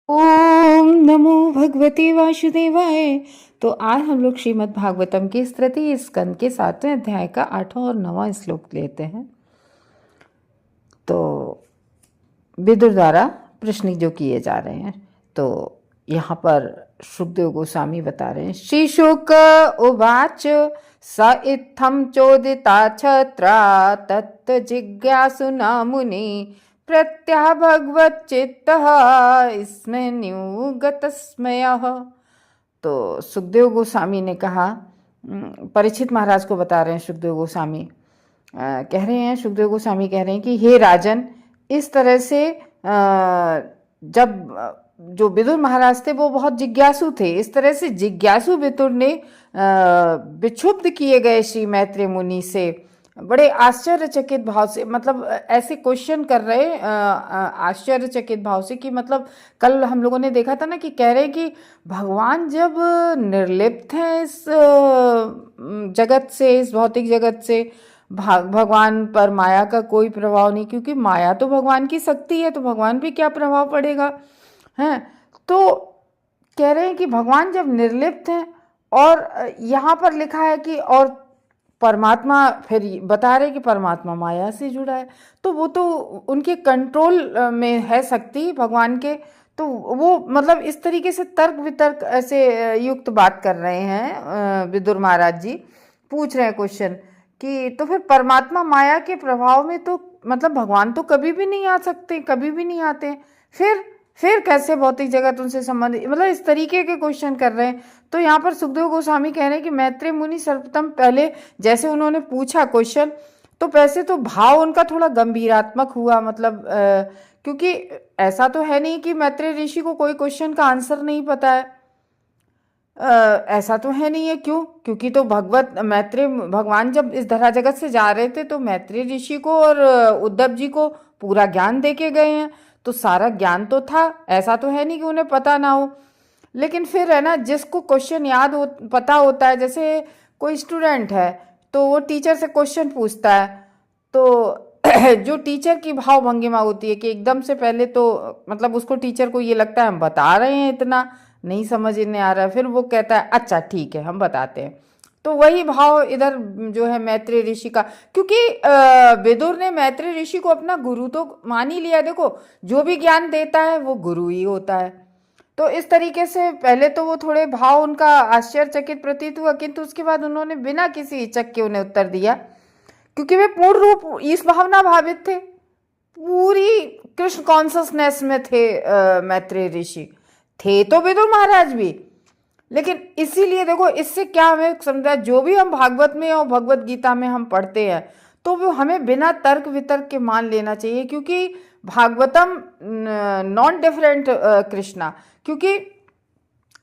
ओम नमो भगवते वासुदेवाय। तो आज हम लोग श्रीमद् भागवतम के तृतीय स्कंद के 7वें अध्याय का 8वां और 9वां श्लोक लेते हैं। तो विदुर द्वारा प्रश्न जो किए जा रहे हैं, तो यहाँ पर सुखदेव गोस्वामी बता रहे हैं। श्री शुक उवाच स इत्थं चोदिता छत्रा तत् जिज्ञासु न मुनि प्रत्याह भगवच्चित्तः स्मन्युगतस्मयः। तो सुखदेव गोस्वामी ने कहा, परीक्षित महाराज को बता रहे हैं सुखदेव गोस्वामी, कह रहे हैं, सुखदेव गोस्वामी कह रहे हैं कि हे राजन, इस तरह से जब जो विदुर महाराज थे वो बहुत जिज्ञासु थे, इस तरह से जिज्ञासु विदुर ने विक्षुब्ध किए गए श्री मैत्रेय मुनि से बड़े आश्चर्यचकित भाव से, मतलब ऐसे क्वेश्चन कर रहे आश्चर्यचकित भाव से कि मतलब कल हम लोगों ने देखा था ना कि कह रहे कि भगवान जब निर्लिप्त हैं इस जगत से, इस भौतिक जगत से, भगवान पर माया का कोई प्रभाव नहीं, क्योंकि माया तो भगवान की शक्ति है, तो भगवान पे क्या प्रभाव पड़ेगा है। तो कह रहे हैं कि भगवान जब निर्लिप्त हैं, और यहाँ पर लिखा है कि और परमात्मा, फिर बता रहे कि परमात्मा माया से जुड़ा है, तो वो तो उनके कंट्रोल में है शक्ति भगवान के। तो वो मतलब इस तरीके से तर्क वितर्क ऐसे युक्त बात कर रहे हैं विदुर महाराज जी, पूछ रहे हैं क्वेश्चन कि तो फिर परमात्मा माया के प्रभाव में तो मतलब भगवान तो कभी भी नहीं आ सकते, कभी भी नहीं आते, फिर कैसे भौतिक जगत उनसे संबंधित, मतलब इस तरीके के क्वेश्चन कर रहे हैं। तो यहाँ पर सुखदेव गोस्वामी कह रहे हैं कि मैत्रेय मुनि सर्वप्रथम पहले जैसे उन्होंने पूछा क्वेश्चन, तो वैसे तो भाव उनका थोड़ा गंभीरात्मक हुआ, मतलब क्योंकि ऐसा तो है नहीं कि मैत्रेय ऋषि को कोई क्वेश्चन का आंसर नहीं पता है, ऐसा तो है नहीं है। क्यों? क्योंकि तो मैत्रेय भगवान जब इस धरा जगत से जा रहे थे तो मैत्रेय ऋषि को और उद्धव जी को पूरा ज्ञान दे के गए हैं, तो सारा ज्ञान तो था, ऐसा तो है नहीं कि उन्हें पता ना हो। लेकिन फिर है ना, जिसको क्वेश्चन पता होता है, जैसे कोई स्टूडेंट है तो वो टीचर से क्वेश्चन पूछता है, तो जो टीचर की भाव भंगिमा होती है कि एकदम से पहले तो मतलब उसको, टीचर को ये लगता है हम बता रहे हैं, इतना नहीं समझ इन्हें आ रहा है, फिर वो कहता है अच्छा ठीक है हम बताते हैं। तो वही भाव इधर जो है मैत्रेय ऋषि का, क्योंकि विदुर ने मैत्रेय ऋषि को अपना गुरु तो मान ही लिया। देखो, जो भी ज्ञान देता है वो गुरु ही होता है। तो इस तरीके से पहले तो वो थोड़े भाव उनका आश्चर्यचकित प्रतीत हुआ, किंतु उसके बाद उन्होंने बिना किसी हिचक के उन्हें उत्तर दिया, क्योंकि वे पूर्ण रूप इस भावना भावित थे, पूरी कृष्ण कॉन्शसनेस में थे। मैत्रेय ऋषि थे तो विदुर महाराज भी, लेकिन इसीलिए देखो, इससे क्या हमें समझा, जो भी हम भागवत में और भगवत गीता में हम पढ़ते हैं तो वो हमें बिना तर्क वितर्क के मान लेना चाहिए, क्योंकि भागवतम नॉन डिफरेंट कृष्णा, क्योंकि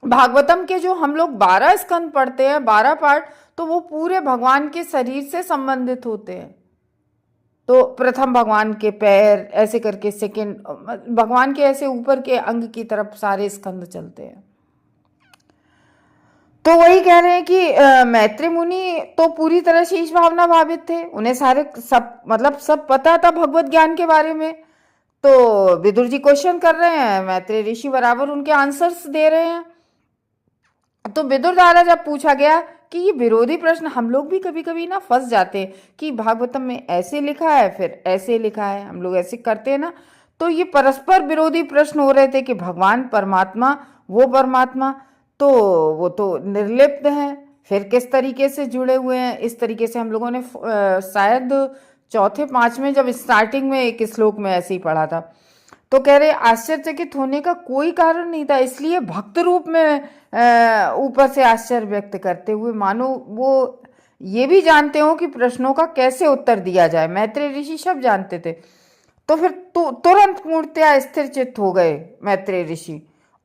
भागवतम के जो हम लोग 12 स्कंद पढ़ते हैं, 12 पार्ट, तो वो पूरे भगवान के शरीर से संबंधित होते हैं। तो प्रथम भगवान के पैर, ऐसे करके सेकंड भगवान के ऐसे ऊपर के अंग की तरफ सारे स्कंद चलते हैं। तो वही कह रहे हैं कि मैत्रेय मुनि तो पूरी तरह से इस भावना भावित थे, उन्हें सारे सब पता था भगवत ज्ञान के बारे में। तो विदुर जी क्वेश्चन कर रहे हैं, मैत्रेय ऋषि बराबर उनके आंसर्स दे रहे हैं। तो विदुर द्वारा जब पूछा गया कि ये विरोधी प्रश्न, हम लोग भी कभी कभी ना फंस जाते हैं कि भागवतम में ऐसे लिखा है फिर ऐसे लिखा है, हम लोग ऐसे करते हैं ना। तो ये परस्पर विरोधी प्रश्न हो रहे थे कि भगवान परमात्मा, वो परमात्मा तो वो तो निर्लिप्त हैं, फिर किस तरीके से जुड़े हुए हैं। इस तरीके से हम लोगों ने शायद चौथे पांचवें जब स्टार्टिंग में एक श्लोक में ऐसे ही पढ़ा था। तो कह रहे आश्चर्यचकित होने का कोई कारण नहीं था, इसलिए भक्त रूप में ऊपर से आश्चर्य व्यक्त करते हुए मानो वो ये भी जानते हो कि प्रश्नों का कैसे उत्तर दिया जाए। मैत्रेय ऋषि सब जानते थे। तो फिर तुरंत मूर्तिया स्थिर चित्त हो गए मैत्रेय ऋषि,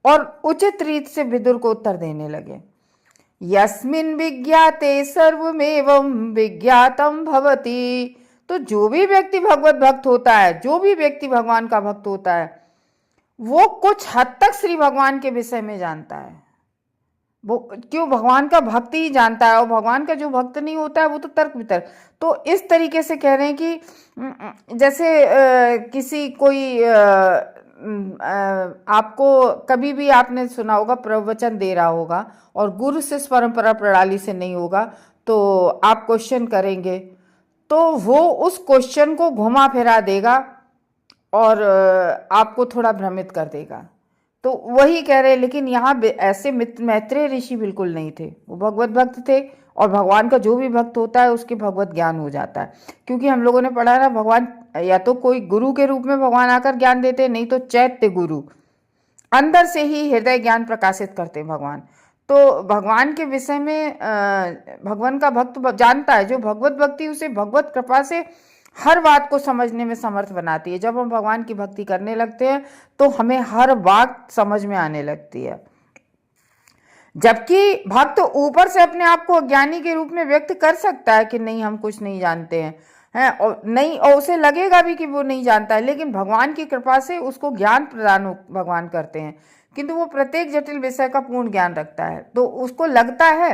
और उचित रीत से विदुर को उत्तर देने लगे। यस्मिन् विज्ञाते सर्वमेवं विज्ञातम भवति। तो जो भी व्यक्ति भगवत भक्त होता है, जो भी व्यक्ति भगवान का भक्त होता है, वो कुछ हद तक श्री भगवान के विषय में जानता है। वो क्यों, भगवान का भक्त ही जानता है, और भगवान का जो भक्त नहीं होता है वो तो तर्क वितर्क। तो इस तरीके से कह रहे हैं कि जैसे किसी कोई आपको कभी भी आपने सुना होगा प्रवचन दे रहा होगा और गुरु शिष्य परंपरा प्रणाली से नहीं होगा, तो आप क्वेश्चन करेंगे तो वो उस क्वेश्चन को घुमा फिरा देगा और आपको थोड़ा भ्रमित कर देगा। तो वही कह रहे, लेकिन यहाँ ऐसे मैत्रेय ऋषि बिल्कुल नहीं थे। वो भगवत भक्त थे और भगवान का जो भी भक्त होता है उसके भगवत ज्ञान हो जाता है। क्योंकि हम लोगों ने पढ़ा ना, भगवान या तो कोई गुरु के रूप में भगवान आकर ज्ञान देते, नहीं तो चैत्य गुरु अंदर से ही हृदय ज्ञान प्रकाशित करते भगवान। तो भगवान के विषय में भगवान का भक्त जानता है, जो भगवत भक्ति उसे भगवत कृपा से हर बात को समझने में समर्थ बनाती है। जब हम भगवान की भक्ति करने लगते हैं तो हमें हर बात समझ में आने लगती है। जबकि भक्त ऊपर से अपने आप को अज्ञानी के रूप में व्यक्त कर सकता है कि नहीं हम कुछ नहीं जानते हैं, और नहीं, और उसे लगेगा भी कि वो नहीं जानता है, लेकिन भगवान की कृपा से उसको ज्ञान प्रदान भगवान करते हैं। किंतु वो प्रत्येक जटिल विषय का पूर्ण ज्ञान रखता है, तो उसको लगता है।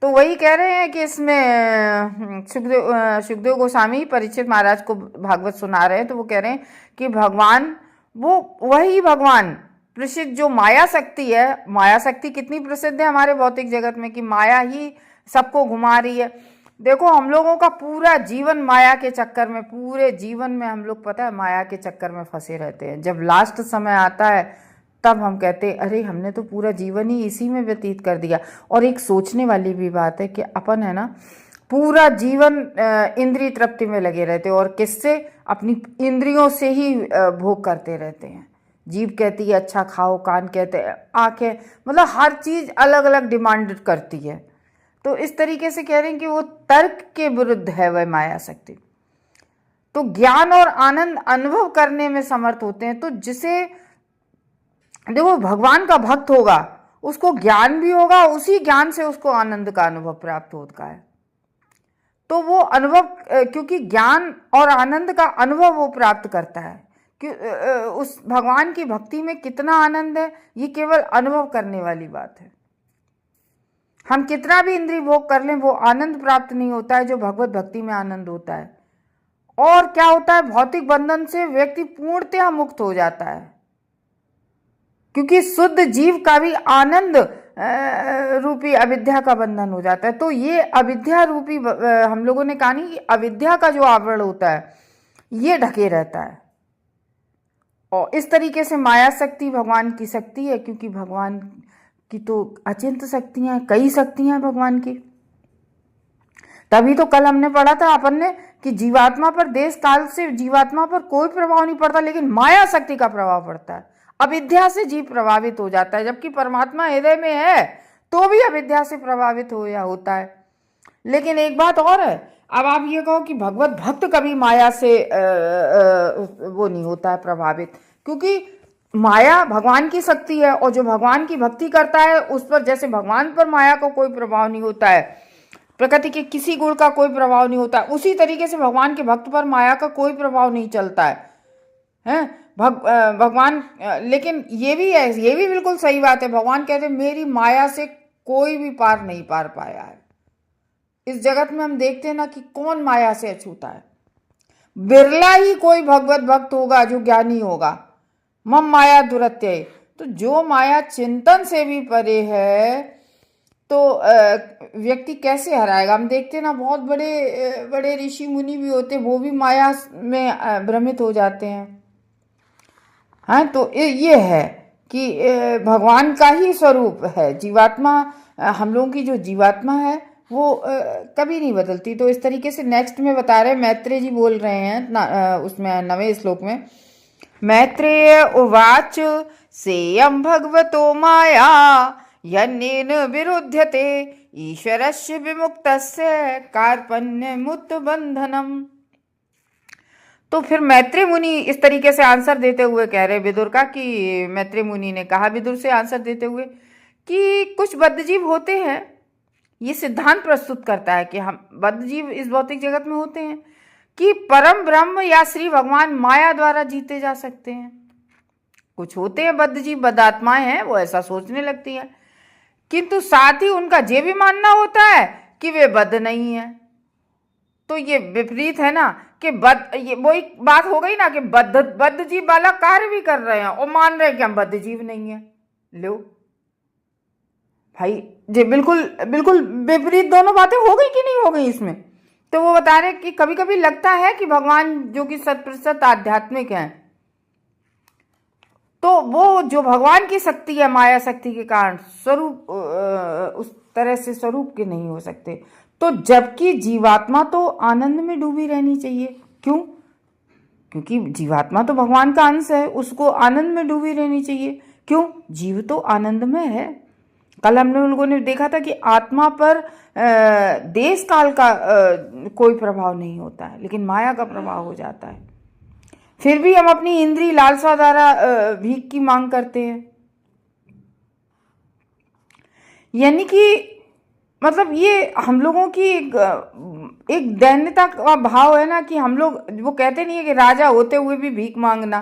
तो वही कह रहे हैं कि इसमें सुखदेव गोस्वामी परीक्षित महाराज को भागवत सुना रहे हैं, तो वो कह रहे हैं कि भगवान, वो वही भगवान प्रसिद्ध जो माया शक्ति है। माया शक्ति कितनी प्रसिद्ध है हमारे भौतिक जगत में कि माया ही सबको घुमा रही है। देखो, हम लोगों का पूरा जीवन माया के चक्कर में, पूरे जीवन में हम लोग पता है माया के चक्कर में फंसे रहते हैं। जब लास्ट समय आता है तब हम कहते हैं अरे हमने तो पूरा जीवन ही इसी में व्यतीत कर दिया। और एक सोचने वाली भी बात है कि अपन है ना पूरा जीवन इंद्रिय तृप्ति में लगे रहते हैं, और किससे? अपनी इंद्रियों से ही भोग करते रहते हैं। जीभ कहती है अच्छा खाओ, कान कहते हैं, आंखें, मतलब हर चीज अलग अलग डिमांड करती है। तो इस तरीके से कह रहे हैं कि वो तर्क के विरुद्ध है वह माया शक्ति। तो ज्ञान और आनंद अनुभव करने में समर्थ होते हैं। तो जिसे देखो भगवान का भक्त होगा उसको ज्ञान भी होगा, उसी ज्ञान से उसको आनंद का अनुभव प्राप्त होता है। तो वो अनुभव, क्योंकि ज्ञान और आनंद का अनुभव वो प्राप्त करता है कि उस भगवान की भक्ति में कितना आनंद है, ये केवल अनुभव करने वाली बात है। हम कितना भी इंद्रिय भोग कर लें वो आनंद प्राप्त नहीं होता है जो भगवत भक्ति में आनंद होता है। और क्या होता है, भौतिक बंधन से व्यक्ति पूर्णतः मुक्त हो जाता है, क्योंकि शुद्ध जीव का भी आनंद रूपी अविद्या का बंधन हो जाता है। तो ये अविद्या रूपी, हम लोगों ने कहा नहीं कि अविद्या का जो आवरण होता है ये ढके रहता है। और इस तरीके से माया शक्ति भगवान की शक्ति है, क्योंकि भगवान की तो अचिंत शक्तियां हैं, कई शक्तियां हैं भगवान की। तभी तो कल हमने पढ़ा था अपन ने कि जीवात्मा पर, देश काल से जीवात्मा पर कोई प्रभाव नहीं पड़ता, लेकिन माया शक्ति का प्रभाव पड़ता है। अविद्या से जीव प्रभावित हो जाता है, जबकि परमात्मा हृदय में है तो भी अविद्या से प्रभावित होता है। लेकिन एक बात और है, अब आप ये कहो कि भगवत भक्त कभी माया से वो नहीं होता है प्रभावित, क्योंकि माया भगवान की शक्ति है, और जो भगवान की भक्ति करता है उस पर, जैसे भगवान पर माया का कोई प्रभाव नहीं होता है, प्रकृति के किसी गुण का कोई प्रभाव नहीं होता, उसी तरीके से भगवान के भक्त पर माया का कोई प्रभाव नहीं चलता है। भगवान, लेकिन ये भी है, ये भी बिल्कुल सही बात है, भगवान कहते हैं मेरी माया से कोई भी पार नहीं पार पाया है। इस जगत में हम देखते हैं ना कि कौन माया से अछूता है, बिरला ही कोई भगवत भक्त होगा जो ज्ञानी होगा। मम माया दुरत्य, तो जो माया चिंतन से भी परे है तो व्यक्ति कैसे हराएगा? हम देखते हैं ना बहुत बड़े बड़े ऋषि मुनि भी होते, वो भी माया में भ्रमित हो जाते हैं। हाँ, तो ये है कि भगवान का ही स्वरूप है जीवात्मा। हम लोगों की जो जीवात्मा है वो कभी नहीं बदलती। तो इस तरीके से नेक्स्ट में बता रहे, मैत्रेय जी बोल रहे हैं उसमें 9वें श्लोक में, मैत्रेय उवाच सेयं भगवतो माया यन्नेन विरुध्यते ईश्वरस्य विमुक्तस्य कार्पण्यमुत बंधनम। तो फिर मैत्रेय मुनि इस तरीके से आंसर देते हुए कह रहे विदुर का, कि मैत्रेय मुनि ने कहा विदुर से आंसर देते हुए कि कुछ बद्धजीव होते हैं, ये सिद्धांत प्रस्तुत करता है कि हम बद्धजीव इस भौतिक जगत में होते हैं कि परम ब्रह्म या श्री भगवान माया द्वारा जीते जा सकते हैं। कुछ होते हैं बद्धजीव, बद्धात्माएं हैं, वो ऐसा सोचने लगती हैं, किंतु साथ ही उनका ये भी मानना होता है कि वे बद्ध नहीं है। तो ये विपरीत है ना कि ये वही बात हो गई ना कि बद्ध जीव वाला कार्य भी कर रहे हैं और मान रहे हैं कि हम बद्ध जीव नहीं है। लो भाई, जी बिल्कुल बिल्कुल विपरीत दोनों बातें हो गई कि नहीं हो गई इसमें। तो वो बता रहे कि कभी कभी लगता है कि भगवान जो कि 100% आध्यात्मिक है, तो वो जो भगवान की शक्ति है माया शक्ति के कारण स्वरूप उस तरह से स्वरूप के नहीं हो सकते। तो जबकि जीवात्मा तो आनंद में डूबी रहनी चाहिए। क्यों? क्योंकि जीवात्मा तो भगवान का अंश है, उसको आनंद में डूबी रहनी चाहिए। क्यों? जीव तो आनंद में है। कल हमने लोगों ने देखा था कि आत्मा पर देश काल का कोई प्रभाव नहीं होता है, लेकिन माया का प्रभाव हो जाता है। फिर भी हम अपनी इंद्रिय लालसा द्वारा भीख की मांग करते हैं। यानी कि मतलब ये हम लोगों की एक दैन्यता का भाव है ना, कि हम लोग, वो कहते नहीं है कि राजा होते हुए भी भीख मांगना,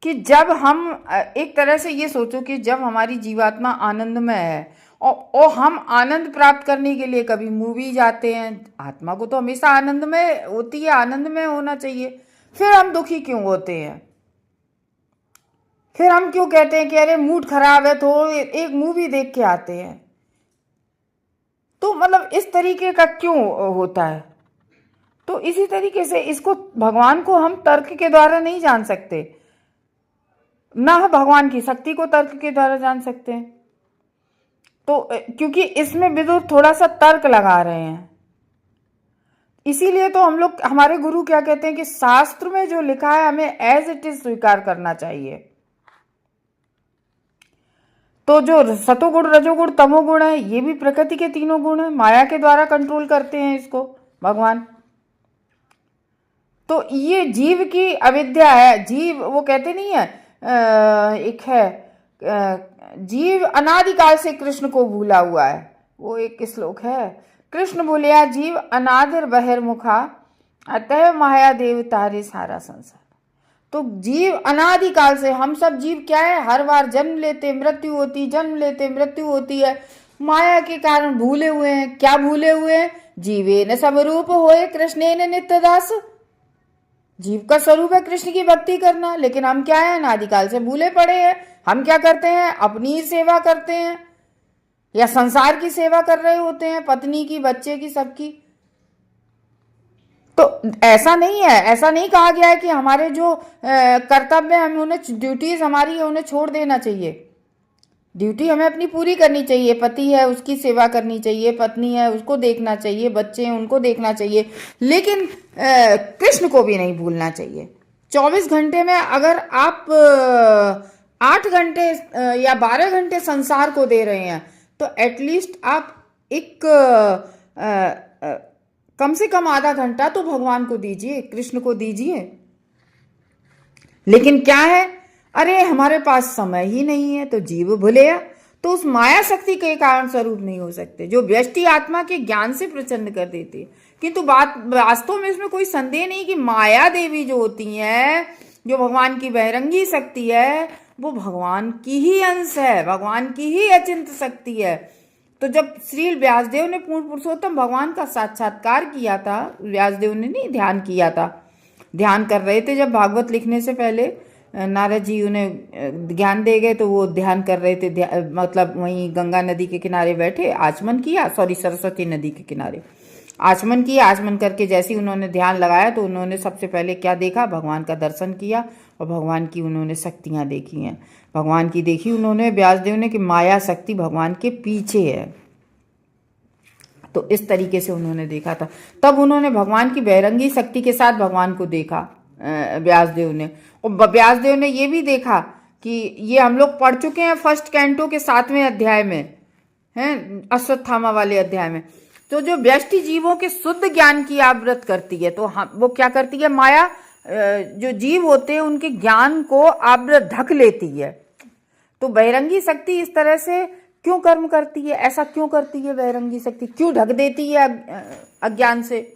कि जब हम एक तरह से ये सोचो कि जब हमारी जीवात्मा आनंद में है और हम आनंद प्राप्त करने के लिए कभी मूवी जाते हैं, आत्मा को तो हमेशा आनंद में होती है, आनंद में होना चाहिए, फिर हम दुखी क्यों होते हैं? फिर हम क्यों कहते हैं कि अरे मूड खराब है तो एक मूवी देख के आते हैं? तो मतलब इस तरीके का क्यों होता है? तो इसी तरीके से इसको, भगवान को हम तर्क के द्वारा नहीं जान सकते, ना भगवान की शक्ति को तर्क के द्वारा जान सकते हैं। तो क्योंकि इसमें विदुर थोड़ा सा तर्क लगा रहे हैं, इसीलिए तो हम लोग, हमारे गुरु क्या कहते हैं कि शास्त्र में जो लिखा है हमें एज इट इज स्वीकार करना चाहिए। तो जो सतोगुण रजोगुण तमोगुण है, ये भी प्रकृति के तीनों गुण है, माया के द्वारा कंट्रोल करते हैं इसको भगवान। तो ये जीव की अविद्या है। जीव, वो कहते नहीं है, एक है जीव अनादिकाल से कृष्ण को भूला हुआ है, वो एक श्लोक है, कृष्ण भूलिया जीव अनादिर बहिर्मुखा अतः माया देव तारे सारा संसार। तो जीव अनादिकाल से, हम सब जीव क्या है, हर बार जन्म लेते मृत्यु होती, जन्म लेते मृत्यु होती है, माया के कारण भूले हुए हैं। क्या भूले हुए हैं? जीवे न स्वरूप होए कृष्णे न नित्य दास। जीव का स्वरूप है कृष्ण की भक्ति करना, लेकिन हम क्या है, अनादिकाल से भूले पड़े हैं। हम क्या करते हैं? अपनी ही सेवा करते हैं या संसार की सेवा कर रहे होते हैं, पत्नी की, बच्चे की, सबकी। तो ऐसा नहीं है, ऐसा नहीं कहा गया है कि हमारे जो कर्तव्य है, हमें उन्हें, ड्यूटीज हमारी है, उन्हें छोड़ देना चाहिए। ड्यूटी हमें अपनी पूरी करनी चाहिए। पति है उसकी सेवा करनी चाहिए, पत्नी है उसको देखना चाहिए, बच्चे हैं उनको देखना चाहिए, लेकिन कृष्ण को भी नहीं भूलना चाहिए। 24 घंटे में अगर आप 8 घंटे या 12 घंटे संसार को दे रहे हैं, तो एटलीस्ट आप एक कम से कम आधा घंटा तो भगवान को दीजिए, कृष्ण को दीजिए। लेकिन क्या है, अरे हमारे पास समय ही नहीं है, तो जीव भूलेया। तो उस माया शक्ति के कारण स्वरूप नहीं हो सकते, जो व्यष्टि आत्मा के ज्ञान से प्रचंड कर देती है। किंतु बात वास्तव में इसमें कोई संदेह नहीं कि माया देवी जो होती है, जो भगवान की बहिरंगी शक्ति है, वो भगवान की ही अंश है, भगवान की ही अचिंत शक्ति है। तो जब श्री व्यासदेव ने पूर्ण पुरुषोत्तम भगवान का साक्षात्कार किया था, व्यासदेव ने नहीं, ध्यान किया था, ध्यान कर रहे थे जब भागवत लिखने से पहले, नारद जी उन्हें ज्ञान दे गए, तो वो ध्यान कर रहे थे, मतलब वहीं गंगा नदी के किनारे बैठे आचमन किया, सरस्वती नदी के किनारे आचमन किया। आचमन करके जैसे ही उन्होंने ध्यान लगाया, तो उन्होंने सबसे पहले क्या देखा? भगवान का दर्शन किया और भगवान की उन्होंने शक्तियाँ देखी हैं। भगवान की देखी उन्होंने, व्यासदेव ने, कि माया शक्ति भगवान के पीछे है। तो इस तरीके से उन्होंने देखा था। तब उन्होंने भगवान की बहिरंगी शक्ति के साथ भगवान को देखा व्यासदेव ने। और व्यासदेव ने ये भी देखा कि ये हम लोग पढ़ चुके हैं फर्स्ट कैंटो के 7वें अध्याय में, हैं, अश्वत्थामा वाले अध्याय में। तो जो व्यष्टि जीवों के शुद्ध ज्ञान की आवृत करती है, तो वो क्या करती है? माया जो जीव होते हैं उनके ज्ञान को आवृत ढक लेती है। तो बहिरंगी शक्ति इस तरह से क्यों कर्म करती है? ऐसा क्यों करती है बहिरंगी शक्ति? क्यों ढक देती है अज्ञान से?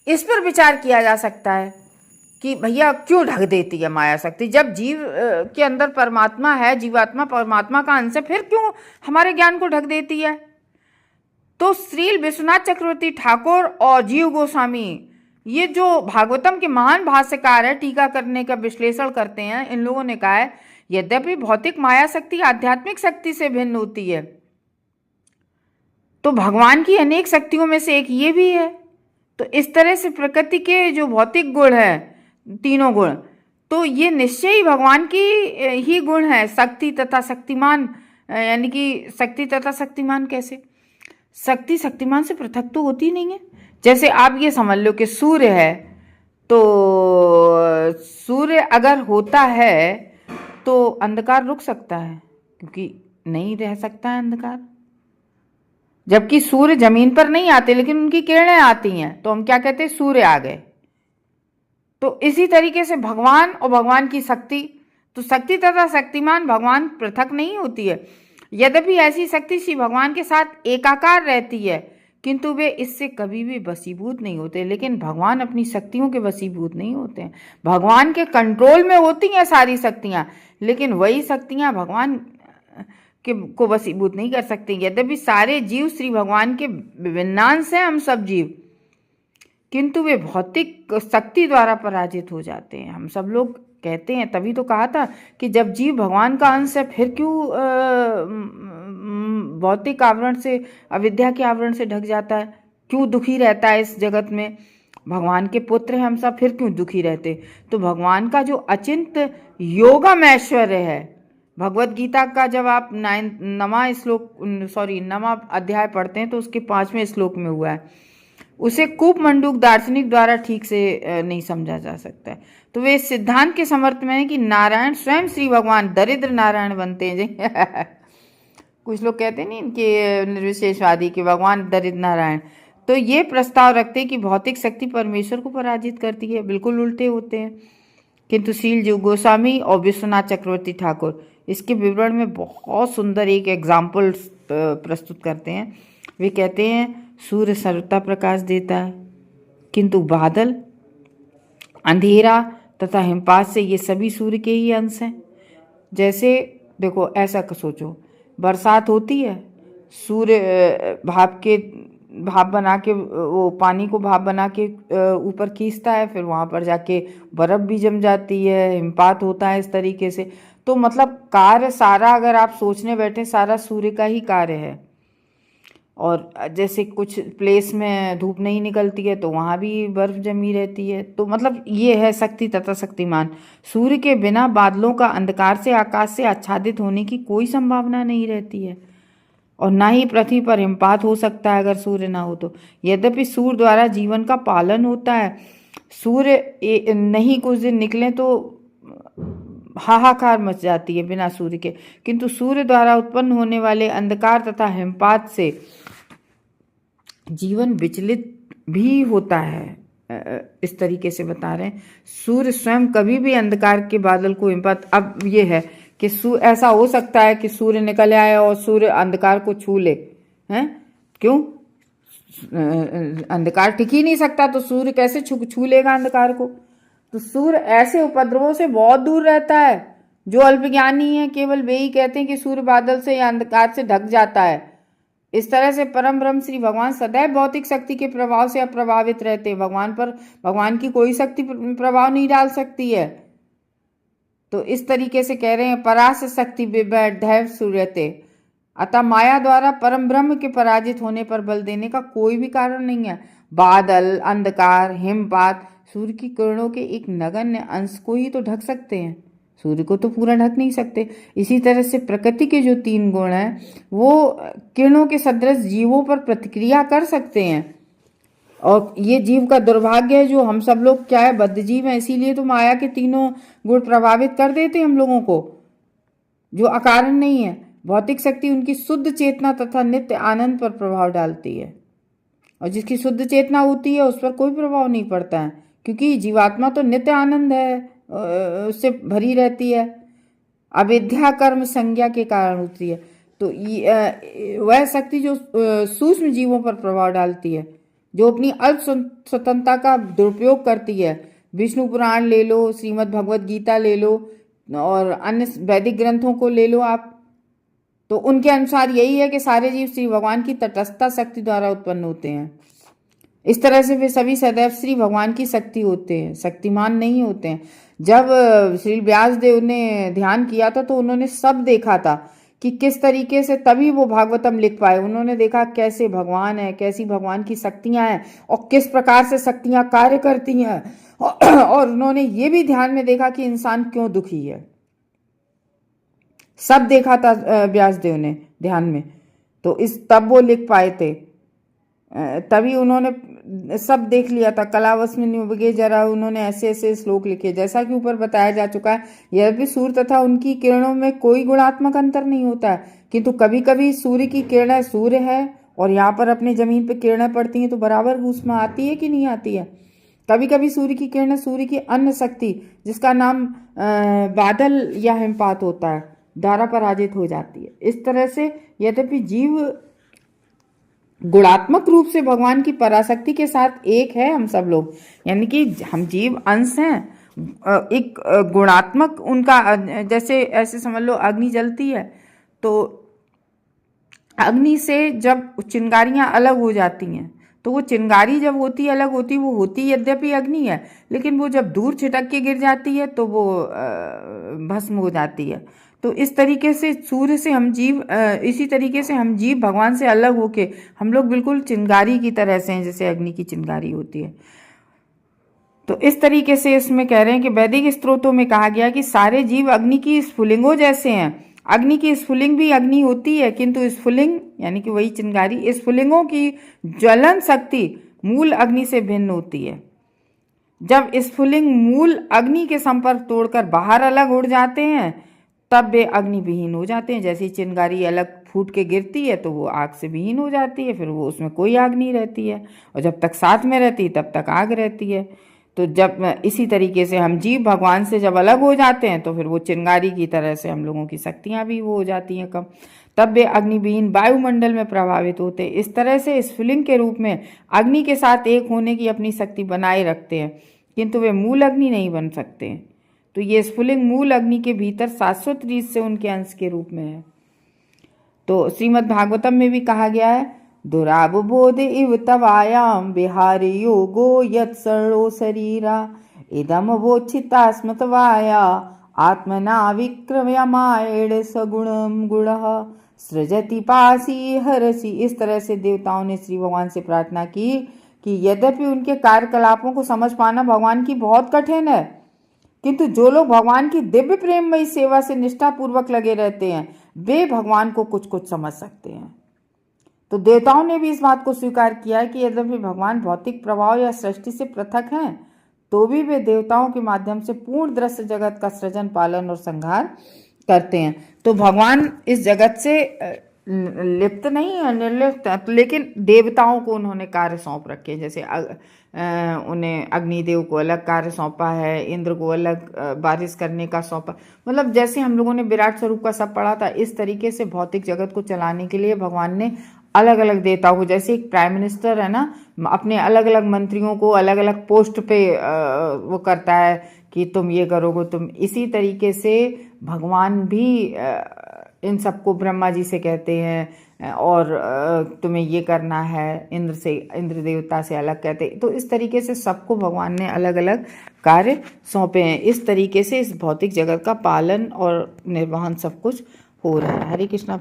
इस पर विचार किया जा सकता है कि भैया क्यों ढक देती है माया शक्ति? जब जीव के अंदर परमात्मा है, जीवात्मा परमात्मा का अंश है, फिर क्यों हमारे ज्ञान को ढक देती है? तो श्री विश्वनाथ चक्रवर्ती ठाकुर और जीव गोस्वामी, ये जो भागवतम के महान भाष्यकार है, टीका करने का विश्लेषण करते हैं, इन लोगों ने कहा है यद्यपि भौतिक माया शक्ति आध्यात्मिक शक्ति से भिन्न होती है, तो भगवान की अनेक शक्तियों में से एक ये भी है। तो इस तरह से प्रकृति के जो भौतिक गुण है, तीनों गुण, तो ये निश्चय ही भगवान की ही गुण है, शक्ति तथा शक्तिमान। यानी कि शक्ति तथा शक्तिमान कैसे? शक्ति शक्तिमान से पृथक तो होती नहीं है। जैसे आप ये समझ लो कि सूर्य है, तो सूर्य अगर होता है तो अंधकार रुक सकता है, क्योंकि नहीं रह सकता है अंधकार। जबकि सूर्य जमीन पर नहीं आते, लेकिन उनकी किरणें आती हैं, तो हम क्या कहते हैं? सूर्य आ गए। तो इसी तरीके से भगवान और भगवान की शक्ति, तो शक्ति तथा शक्तिमान भगवान पृथक नहीं होती है। यद्यपि ऐसी शक्ति श्री भगवान के साथ एकाकार रहती है, किंतु वे इससे कभी भी वशीभूत नहीं होते। लेकिन भगवान अपनी शक्तियों के वशीभूत नहीं होते हैं। भगवान के कंट्रोल में होती हैं सारी शक्तियाँ, लेकिन वही शक्तियाँ भगवान को वशीभूत नहीं कर सकती। यद्यपि सारे जीव श्री भगवान के विभिन्नांश हैं, हम सब जीव, किंतु वे भौतिक शक्ति द्वारा पराजित हो जाते हैं। हम सब लोग कहते हैं, तभी तो कहा था कि जब जीव भगवान का अंश है, फिर क्यों भौतिक आवरण से, अविद्या के आवरण से ढक जाता है? क्यों दुखी रहता है इस जगत में? भगवान के पुत्र हैं हम सब, फिर क्यों दुखी रहते? तो भगवान का जो अचिंत योगम ऐश्वर्य है, भगवत गीता का जब आप नवा अध्याय पढ़ते हैं तो उसके 5वें श्लोक में हुआ है, उसे कूप मंडूक दार्शनिक द्वारा ठीक से नहीं समझा जा सकता है। तो वे इस सिद्धांत के समर्थन में है कि नारायण स्वयं श्री भगवान दरिद्र नारायण बनते हैं। कुछ लोग कहते नहीं कि निर्विशेषवादी कि भगवान दरिद्र नारायण, तो ये प्रस्ताव रखते हैं कि भौतिक शक्ति परमेश्वर को पराजित करती है। बिल्कुल उल्टे होते हैं। किंतु श्रील जीव गोस्वामी और विश्वनाथ चक्रवर्ती ठाकुर इसके विवरण में बहुत सुंदर एक एग्जाम्पल प्रस्तुत करते हैं। वे कहते हैं सूर्य सर्वथा प्रकाश देता है, किंतु बादल, अंधेरा तथा हिमपात से ये सभी सूर्य के ही अंश हैं। जैसे देखो, ऐसा सोचो, बरसात होती है, सूर्य भाप बना के, वो पानी को भाप बना के ऊपर खींचता है, फिर वहाँ पर जाके बर्फ़ भी जम जाती है, हिमपात होता है इस तरीके से। तो मतलब कार्य सारा, अगर आप सोचने बैठे, सारा सूर्य का ही कार्य है। और जैसे कुछ प्लेस में धूप नहीं निकलती है तो वहाँ भी बर्फ़ जमी रहती है। तो मतलब ये है शक्ति तथा शक्तिमान। सूर्य के बिना बादलों का अंधकार से, आकाश से आच्छादित होने की कोई संभावना नहीं रहती है, और ना ही पृथ्वी पर हिमपात हो सकता है अगर सूर्य ना हो तो। यद्यपि सूर्य द्वारा जीवन का पालन होता है, सूर्य नहीं कुछ दिन निकले तो हाहाकार मच जाती है बिना सूर्य के, किंतु सूर्य द्वारा उत्पन्न होने वाले अंधकार तथा हिमपात से जीवन विचलित भी होता है। इस तरीके से बता रहे हैं, सूर्य स्वयं कभी भी अंधकार के बादल को हिमपात, अब ये है कि ऐसा हो सकता है कि सूर्य निकल आए और सूर्य अंधकार को छू ले, हैं? क्यों? अंधकार टिक ही नहीं सकता, तो सूर्य कैसे छू लेगा अंधकार को? तो सूर्य ऐसे उपद्रवों से बहुत दूर रहता है। जो अल्पज्ञानी है केवल वे ही कहते हैं कि सूर्य बादल से या अंधकार से ढक जाता है। इस तरह से परम ब्रह्म श्री भगवान सदैव भौतिक शक्ति के प्रभाव से अप्रभावित रहते हैं। भगवान की कोई शक्ति प्रभाव नहीं डाल सकती है। तो इस तरीके से कह रहे हैं, परास शक्ति दैव सूर्यते, अतः माया द्वारा परम ब्रह्म के पराजित होने पर बल देने का कोई भी कारण नहीं है। बादल, अंधकार, हिमपात सूर्य की किरणों के एक नगण्य अंश को ही तो ढक सकते हैं, सूर्य को तो पूरा ढक नहीं सकते। इसी तरह से प्रकृति के जो 3 गुण हैं वो किरणों के सदृश जीवों पर प्रतिक्रिया कर सकते हैं। और ये जीव का दुर्भाग्य है, जो हम सब लोग क्या है, बद्ध जीव हैं, इसीलिए तो माया के तीनों गुण प्रभावित कर देते हैं हम लोगों को, जो अकारण नहीं है। भौतिक शक्ति उनकी शुद्ध चेतना तथा नित्य आनंद पर प्रभाव डालती है, और जिसकी शुद्ध चेतना होती है उस पर कोई प्रभाव नहीं पड़ता है, क्योंकि जीवात्मा तो नित्य आनंद है, उससे भरी रहती है। अविद्या कर्म संज्ञा के कारण होती है। तो वह शक्ति जो सूक्ष्म जीवों पर प्रभाव डालती है, जो अपनी अल्प स्वतंत्रता का दुरुपयोग करती है। विष्णु पुराण ले लो, श्रीमद् भगवत गीता ले लो, और अन्य वैदिक ग्रंथों को ले लो आप, तो उनके अनुसार यही है कि सारे जीव श्री भगवान की तटस्थता शक्ति द्वारा उत्पन्न होते हैं। इस तरह से वे सभी सदैव श्री भगवान की शक्ति होते हैं, शक्तिमान नहीं होते हैं। जब श्री व्यास देव ने ध्यान किया था तो उन्होंने सब देखा था कि किस तरीके से, तभी वो भागवतम लिख पाए। उन्होंने देखा कैसे भगवान है, कैसी भगवान की शक्तियां हैं और किस प्रकार से शक्तियां कार्य करती हैं। और उन्होंने ये भी ध्यान में देखा कि इंसान क्यों दुखी है। सब देखा था व्यास देव ने ध्यान में, तो तब वो लिख पाए थे। तभी उन्होंने सब देख लिया था। कलावश में निबगे जरा, उन्होंने ऐसे ऐसे श्लोक लिखे। जैसा कि ऊपर बताया जा चुका है, यह भी सूर्य तथा उनकी किरणों में कोई गुणात्मक अंतर नहीं होता है, किंतु कभी कभी सूर्य की किरणें सूर्य है और यहाँ पर अपने जमीन पर किरणें पड़ती हैं तो बराबर उसमें आती है कि नहीं आती है। कभी कभी सूर्य की किरणें सूर्य की अन्य शक्ति, जिसका नाम बादल या हिमपात होता है, द्वारा पराजित हो जाती है। इस तरह से यद्यपि जीव गुणात्मक रूप से भगवान की पराशक्ति के साथ एक है, हम सब लोग, यानी कि हम जीव अंश हैं। एक गुणात्मक उनका, जैसे ऐसे समझ लो अग्नि जलती है तो अग्नि से जब चिंगारियां अलग हो जाती हैं तो वो चिंगारी जब होती अलग होती, वो होती यद्यपि अग्नि है, लेकिन वो जब दूर छिटक के गिर जाती है तो वो भस्म हो जाती है। तो इस तरीके से सूर्य से हम जीव, इसी तरीके से हम जीव भगवान से अलग होके हम लोग बिल्कुल चिंगारी की तरह से हैं, जैसे अग्नि की चिंगारी होती है। तो इस तरीके से इसमें कह रहे हैं कि वैदिक स्त्रोतों में कहा गया कि सारे जीव अग्नि की स्फुलिंगों जैसे हैं। अग्नि की स्फुलिंग भी अग्नि होती है, किंतु स्फुलिंग यानी कि वही चिंगारी, स्फुलिंगों की ज्वलन शक्ति मूल अग्नि से भिन्न होती है। जब स्फुलिंग मूल अग्नि के संपर्क तोड़कर बाहर अलग उड़ जाते हैं तब वे अग्नि विहीन हो जाते हैं। जैसे चिंगारी अलग फूट के गिरती है तो वो आग से विहीन हो जाती है, फिर वो उसमें कोई आग नहीं रहती है, और जब तक साथ में रहती है तब तक आग रहती है। तो जब इसी तरीके से हम जीव भगवान से जब अलग हो जाते हैं तो फिर वो चिंगारी की तरह से हम लोगों की शक्तियाँ भी वो हो जाती हैं कम, तब वे अग्निविहीन वायुमंडल में प्रभावित होते हैं। इस तरह से स्फुलिंग के रूप में अग्नि के साथ एक होने की अपनी शक्ति बनाए रखते हैं, किंतु वे मूल अग्नि नहीं बन सकते हैं। तो ये स्फुलिंग मूल अग्नि के भीतर शाश्वत रीत से उनके अंश के रूप में है। तो श्रीमद् भागवतम में भी कहा गया है, दुराबोध इव तवायाम विहारी योगो यत् सर्णो शरीरा इदम वोचिता स्मतवाया आत्मना विक्रम्यमायण सगुणम गुणः सृजति पासी हरसी। इस तरह से देवताओं ने श्री भगवान से प्रार्थना की कि यद्यपि उनके कार्यकलापों को समझ पाना भगवान की बहुत कठिन है, किंतु जो लोग भगवान की दिव्य प्रेममयी सेवा से निष्ठापूर्वक लगे रहते हैं वे भगवान को कुछ कुछ समझ सकते हैं। तो देवताओं ने भी इस बात को स्वीकार किया है कि यद्यपि भगवान भौतिक प्रभाव या सृष्टि से पृथक हैं तो भी वे देवताओं के माध्यम से पूर्ण दृश्य जगत का सृजन, पालन और संहार करते हैं। तो भगवान इस जगत से लिप्त नहीं है, निर्लिप्त है, लेकिन देवताओं को उन्होंने कार्य सौंप रखे। जैसे उन्हें अग्निदेव को अलग कार्य सौंपा है, इंद्र को अलग बारिश करने का सौंपा, मतलब जैसे हम लोगों ने विराट स्वरूप का सब पढ़ा था, इस तरीके से भौतिक जगत को चलाने के लिए भगवान ने अलग अलग देवताओं को, जैसे एक प्राइम मिनिस्टर है ना, अपने अलग अलग मंत्रियों को अलग अलग पोस्ट पे वो करता है कि तुम ये करोगे तुम, इसी तरीके से भगवान भी इन सबको ब्रह्मा जी से कहते हैं और तुम्हें ये करना है, इंद्र देवता से अलग कहते हैं। तो इस तरीके से सबको भगवान ने अलग अलग कार्य सौंपे हैं। इस तरीके से इस भौतिक जगत का पालन और निर्वहन सब कुछ हो रहा है। हरे कृष्णा।